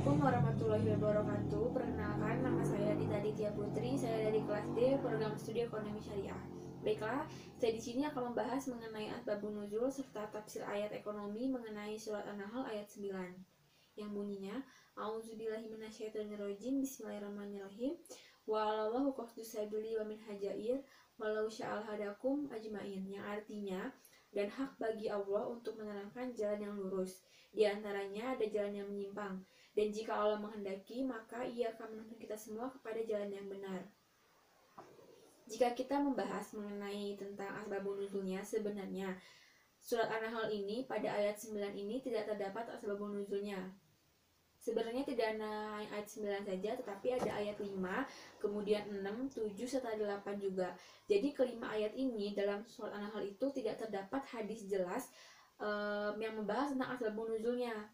Assalamualaikum warahmatullahi wabarakatuh. Perkenalkan, nama saya Dita Ditya Putri. Saya dari kelas D, program studi ekonomi syariah. Baiklah, saya di sini akan membahas mengenai asbabun nuzul serta tafsir ayat ekonomi mengenai surat An-Nahl ayat 9 yang bunyinya A'udzubillahi minasyaitonirrajim. Bismillahirrahmanirrahim. Wallahu qasdus sabili wa min hajair walau sya'al hadakum ajmain, yang artinya dan hak bagi Allah untuk menerangkan jalan yang lurus. Di antaranya ada jalan yang menyimpang. Dan jika Allah menghendaki, maka Ia akan menuntun kita semua kepada jalan yang benar. Jika kita membahas mengenai tentang asbabun nuzulnya, sebenarnya surat An-Nahl ini pada ayat 9 ini tidak terdapat asbabun nuzulnya. Sebenarnya tidak ada ayat 9 saja, tetapi ada ayat 5, kemudian 6, 7, serta 8 juga. Jadi kelima ayat ini dalam surat An-Nahl itu tidak terdapat hadis jelas yang membahas tentang asbabun nuzulnya.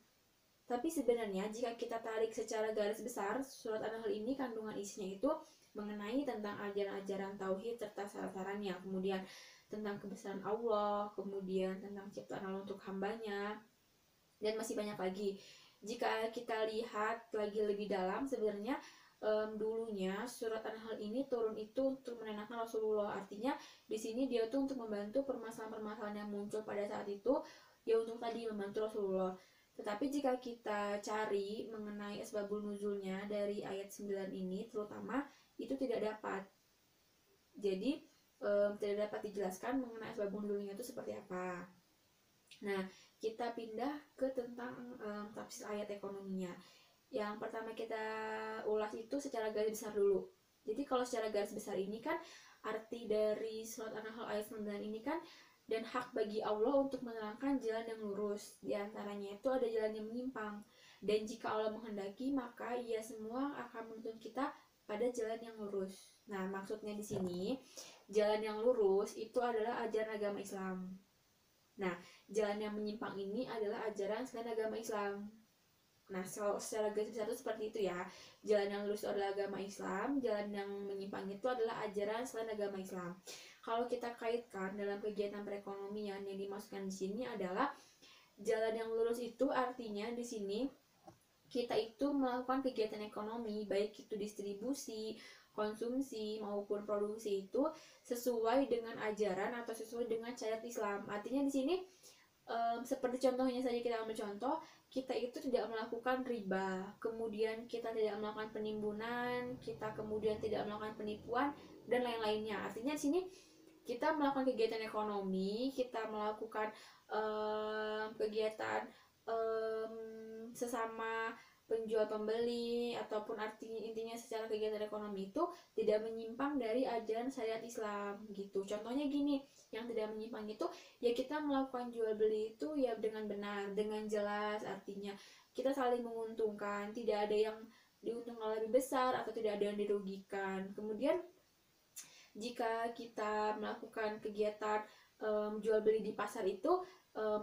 Tapi sebenarnya jika kita tarik secara garis besar, surat An-Nahl ini kandungan isinya itu mengenai tentang ajaran-ajaran tauhid serta syarat-syaratnya, kemudian tentang kebesaran Allah, kemudian tentang ciptaan Allah untuk hambanya, dan masih banyak lagi. Jika kita lihat lagi lebih dalam, sebenarnya dulunya surat An-Nahl ini turun itu untuk menenangkan Rasulullah. Artinya di sini dia tuh untuk membantu permasalahan-permasalahan yang muncul pada saat itu, ya untuk tadi membantu Rasulullah. Tetapi jika kita cari mengenai asbabun nuzulnya dari ayat 9 ini, terutama itu tidak dapat. Jadi tidak dapat dijelaskan mengenai asbabun nuzulnya itu seperti apa. Nah, kita pindah ke tentang tafsir ayat ekonominya. Yang pertama kita ulas itu secara garis besar dulu. Jadi kalau secara garis besar ini kan arti dari surat An-Nahl ayat 9 ini kan, dan hak bagi Allah untuk menerangkan jalan yang lurus. Di antaranya itu ada jalan yang menyimpang. Dan jika Allah menghendaki, maka Ia semua akan menuntun kita pada jalan yang lurus. Nah, maksudnya di sini jalan yang lurus itu adalah ajaran agama Islam. Nah, jalan yang menyimpang ini adalah ajaran selain agama Islam. Nah, secara garis besar itu seperti itu ya. Jalan yang lurus adalah agama Islam, jalan yang menyimpang itu adalah ajaran selain agama Islam. Kalau kita kaitkan dalam kegiatan perekonomian, yang dimaksudkan di sini adalah jalan yang lurus itu artinya di sini kita itu melakukan kegiatan ekonomi, baik itu distribusi, konsumsi maupun produksi itu sesuai dengan ajaran atau sesuai dengan syariat Islam. Artinya di sini seperti contohnya saja, kita ambil contoh, kita itu tidak melakukan riba, kemudian kita tidak melakukan penimbunan, kita kemudian tidak melakukan penipuan dan lain-lainnya. Artinya di sini kita melakukan kegiatan ekonomi, kita melakukan kegiatan sesama penjual pembeli, ataupun intinya secara kegiatan ekonomi itu tidak menyimpang dari ajaran syariat Islam gitu. Contohnya gini, yang tidak menyimpang itu ya kita melakukan jual beli itu ya dengan benar, dengan jelas, artinya kita saling menguntungkan, tidak ada yang diuntungkan lebih besar atau tidak ada yang dirugikan. Kemudian jika kita melakukan kegiatan jual beli di pasar itu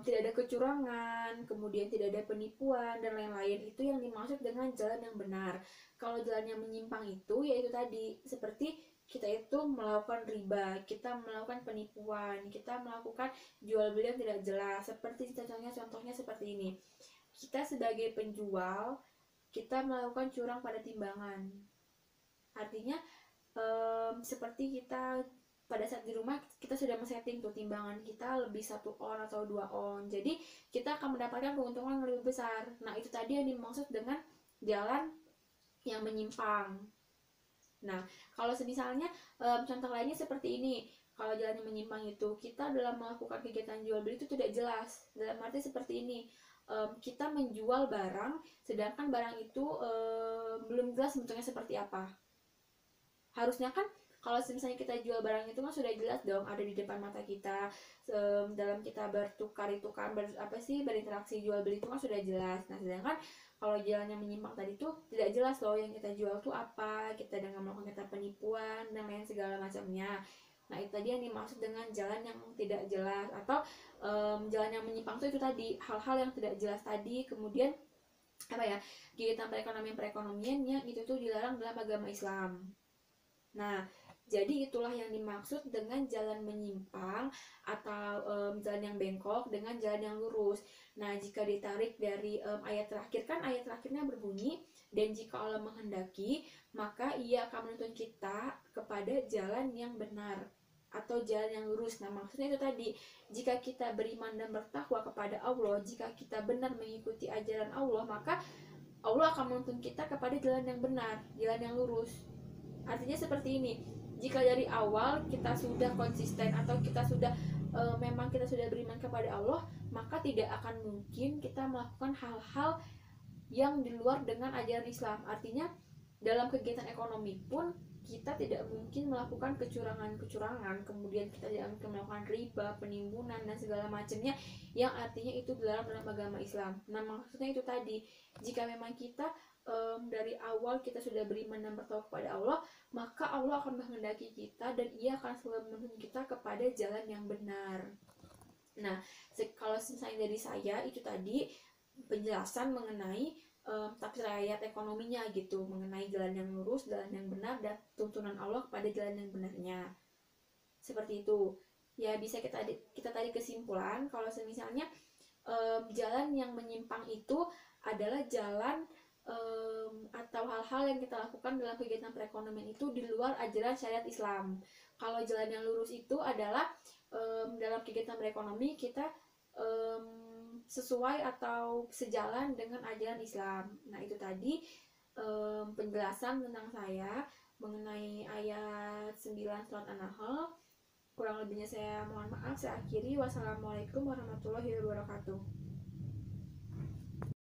tidak ada kecurangan, kemudian tidak ada penipuan dan lain-lain, itu yang dimaksud dengan jalan yang benar. Kalau jalan yang menyimpang itu yaitu tadi seperti kita itu melakukan riba, kita melakukan penipuan, kita melakukan jual beli yang tidak jelas. Seperti contohnya seperti ini. Kita sebagai penjual, kita melakukan curang pada timbangan. Artinya seperti kita pada saat di rumah kita sudah men-setting tuh timbangan kita lebih 1 on atau 2 on, jadi kita akan mendapatkan keuntungan yang lebih besar. Nah, itu tadi yang dimaksud dengan jalan yang menyimpang. Nah, kalau misalnya contoh lainnya seperti ini, kalau jalan yang menyimpang itu kita dalam melakukan kegiatan jual beli itu tidak jelas, dalam arti seperti ini, kita menjual barang sedangkan barang itu belum jelas bentuknya seperti apa. Harusnya kan kalau misalnya kita jual barang itu kan sudah jelas dong, ada di depan mata kita, dalam kita berinteraksi jual beli itu kan sudah jelas. Nah, sedangkan kalau jalan yang menyimpang tadi tuh tidak jelas loh yang kita jual tuh apa, kita dengan melakukan kata penipuan dan lain segala macamnya. Nah, itu tadi yang dimaksud dengan jalan yang tidak jelas, atau jalan yang menyimpang itu tadi hal-hal yang tidak jelas tadi. Kemudian kegiatan perekonomian yang itu tuh dilarang dalam agama Islam. Nah, Jadi itulah yang dimaksud dengan jalan menyimpang atau jalan yang bengkok dengan jalan yang lurus. Nah, jika ditarik dari ayat terakhir, kan ayat terakhirnya berbunyi, dan jika Allah menghendaki, maka ia akan menuntun kita kepada jalan yang benar atau jalan yang lurus. Nah, maksudnya itu tadi, jika kita beriman dan bertakwa kepada Allah, jika kita benar mengikuti ajaran Allah, maka Allah akan menuntun kita kepada jalan yang benar, jalan yang lurus. Artinya seperti ini, jika dari awal kita sudah konsisten atau kita sudah memang kita sudah beriman kepada Allah, maka tidak akan mungkin kita melakukan hal-hal yang di luar dengan ajaran Islam. Artinya dalam kegiatan ekonomi pun kita tidak mungkin melakukan kecurangan-kecurangan, kemudian kita tidak mungkin melakukan riba, penimbunan, dan segala macamnya yang artinya itu dalam agama Islam. Nah, maksudnya itu tadi, jika memang kita dari awal kita sudah beriman dan bertawakal kepada Allah, maka Allah akan menghendaki kita dan ia akan selalu menuntun kita kepada jalan yang benar. Nah, kalau misalnya dari saya itu tadi penjelasan mengenai tafsir ayat ekonominya gitu, mengenai jalan yang lurus, jalan yang benar, dan tuntunan Allah kepada jalan yang benarnya. Seperti itu. Ya, bisa kita tarik kesimpulan kalau misalnya jalan yang menyimpang itu adalah jalan atau hal-hal yang kita lakukan dalam kegiatan perekonomian itu di luar ajaran syariat Islam. Kalau jalan yang lurus itu adalah dalam kegiatan perekonomi kita sesuai atau sejalan dengan ajaran Islam. Nah, itu tadi penjelasan tentang saya mengenai ayat 9 surat An-Nahl. Kurang lebihnya saya mohon maaf, saya akhiri. Wassalamualaikum warahmatullahi wabarakatuh.